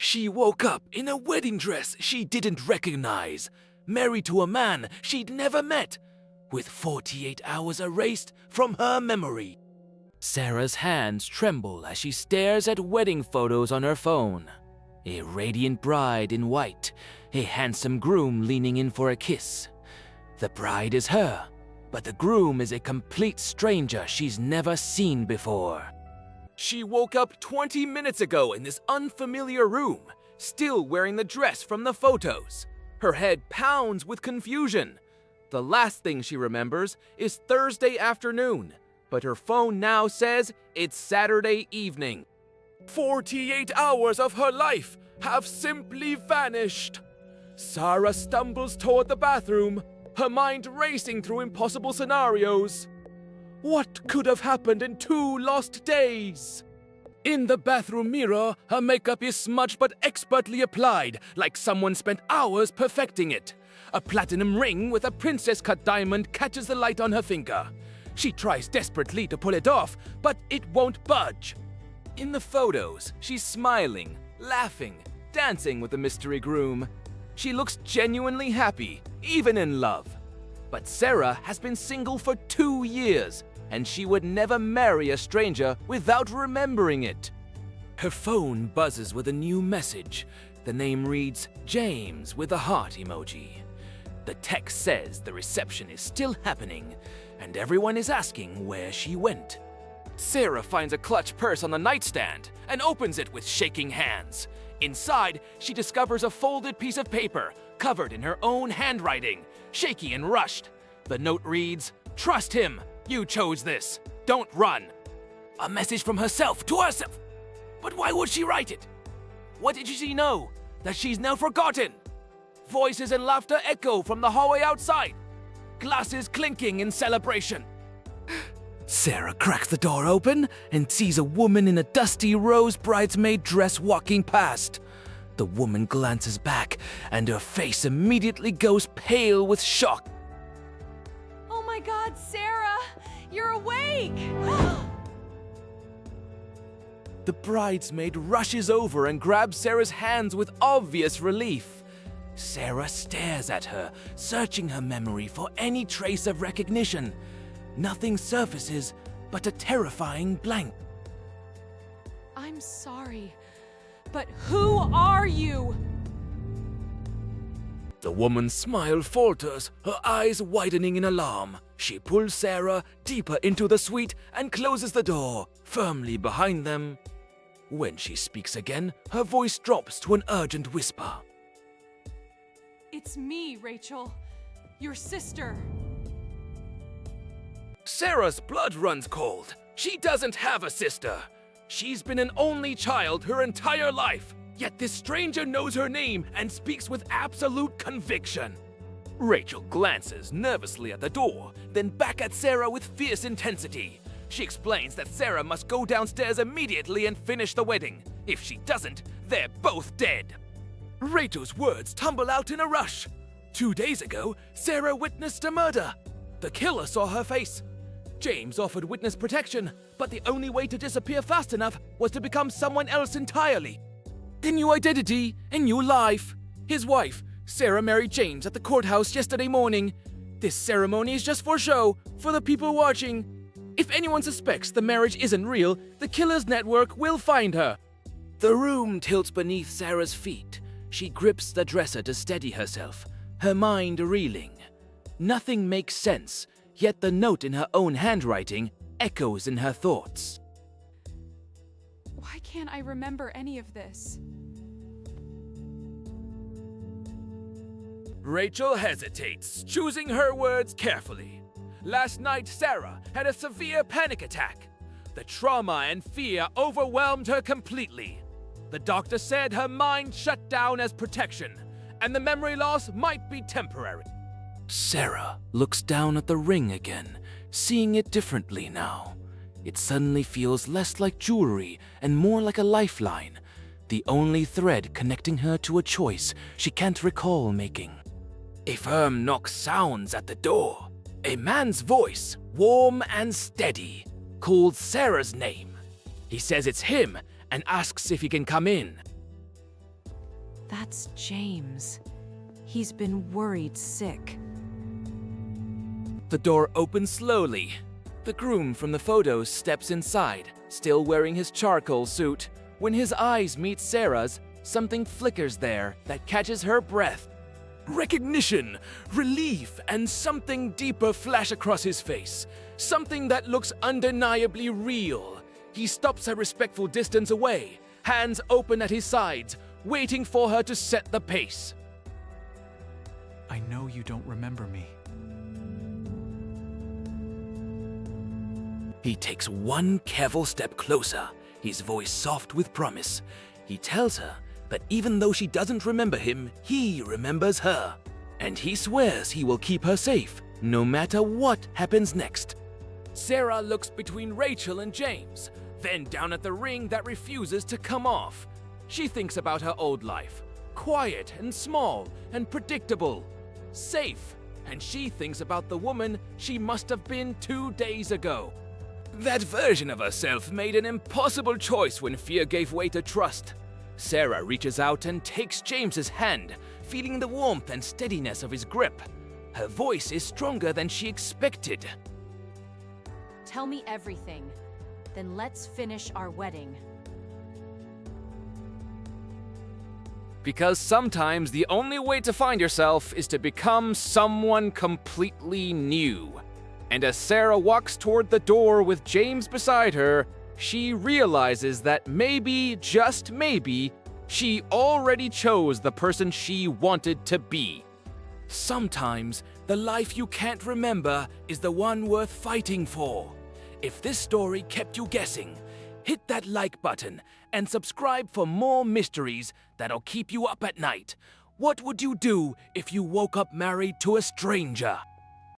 She woke up in a wedding dress she didn't recognize, married to a man she'd never met, with 48 hours erased from her memory. Sarah's hands tremble as she stares at wedding photos on her phone. A radiant bride in white, a handsome groom leaning in for a kiss. The bride is her, but the groom is a complete stranger she's never seen before. She woke up 20 minutes ago in this unfamiliar room, still wearing the dress from the photos. Her head pounds with confusion. The last thing she remembers is Thursday afternoon, but her phone now says it's Saturday evening. 48 hours of her life have simply vanished. Sarah stumbles toward the bathroom, her mind racing through impossible scenarios. What could have happened in 2 lost days? In the bathroom mirror, her makeup is smudged but expertly applied, like someone spent hours perfecting it. A platinum ring with a princess-cut diamond catches the light on her finger. She tries desperately to pull it off, but it won't budge. In the photos, she's smiling, laughing, dancing with the mystery groom. She looks genuinely happy, even in love. But Sarah has been single for 2 years, and she would never marry a stranger without remembering it. Her phone buzzes with a new message. The name reads James with a heart emoji. The text says the reception is still happening, and everyone is asking where she went. Sarah finds a clutch purse on the nightstand and opens it with shaking hands. Inside, she discovers a folded piece of paper covered in her own handwriting, shaky and rushed. The note reads, "Trust him. You chose this. Don't run." A message from herself to herself. But why would she write it? What did she know? That she's now forgotten? Voices and laughter echo from the hallway outside. Glasses clinking in celebration. Sarah cracks the door open and sees a woman in a dusty rose bridesmaid dress walking past. The woman glances back and her face immediately goes pale with shock. Oh my God, Sarah! You're awake! The bridesmaid rushes over and grabs Sarah's hands with obvious relief. Sarah stares at her, searching her memory for any trace of recognition. Nothing surfaces but a terrifying blank. I'm sorry, but who are you? The woman's smile falters, her eyes widening in alarm. She pulls Sarah deeper into the suite and closes the door, firmly behind them. When she speaks again, her voice drops to an urgent whisper. It's me, Rachel. Your sister. Sarah's blood runs cold. She doesn't have a sister. She's been an only child her entire life. Yet this stranger knows her name and speaks with absolute conviction. Rachel glances nervously at the door, then back at Sarah with fierce intensity. She explains that Sarah must go downstairs immediately and finish the wedding. If she doesn't, they're both dead. Rachel's words tumble out in a rush. 2 days ago, Sarah witnessed a murder. The killer saw her face. James offered witness protection, but the only way to disappear fast enough was to become someone else entirely. A new identity, a new life. His wife, Sarah, married James at the courthouse yesterday morning. This ceremony is just for show, for the people watching. If anyone suspects the marriage isn't real, the killer's network will find her. The room tilts beneath Sarah's feet. She grips the dresser to steady herself, her mind reeling. Nothing makes sense, yet the note in her own handwriting echoes in her thoughts. Why can't I remember any of this? Rachel hesitates, choosing her words carefully. Last night, Sarah had a severe panic attack. The trauma and fear overwhelmed her completely. The doctor said her mind shut down as protection, and the memory loss might be temporary. Sarah looks down at the ring again, seeing it differently now. It suddenly feels less like jewelry and more like a lifeline, the only thread connecting her to a choice she can't recall making. A firm knock sounds at the door. A man's voice, warm and steady, calls Sarah's name. He says it's him and asks if he can come in. That's James. He's been worried sick. The door opens slowly. The groom from the photos steps inside, still wearing his charcoal suit. When his eyes meet Sarah's, something flickers there that catches her breath. Recognition, relief, and something deeper flash across his face. Something that looks undeniably real. He stops a respectful distance away, hands open at his sides, waiting for her to set the pace. I know you don't remember me. He takes one careful step closer, his voice soft with promise. He tells her that even though she doesn't remember him, he remembers her. And he swears he will keep her safe, no matter what happens next. Sarah looks between Rachel and James, then down at the ring that refuses to come off. She thinks about her old life, quiet and small and predictable, safe, and she thinks about the woman she must have been 2 days ago. That version of herself made an impossible choice when fear gave way to trust. Sarah reaches out and takes James's hand, feeling the warmth and steadiness of his grip. Her voice is stronger than she expected. Tell me everything. Then let's finish our wedding. Because sometimes the only way to find yourself is to become someone completely new. And as Sarah walks toward the door with James beside her, she realizes that maybe, just maybe, she already chose the person she wanted to be. Sometimes, the life you can't remember is the one worth fighting for. If this story kept you guessing, hit that like button and subscribe for more mysteries that'll keep you up at night. What would you do if you woke up married to a stranger?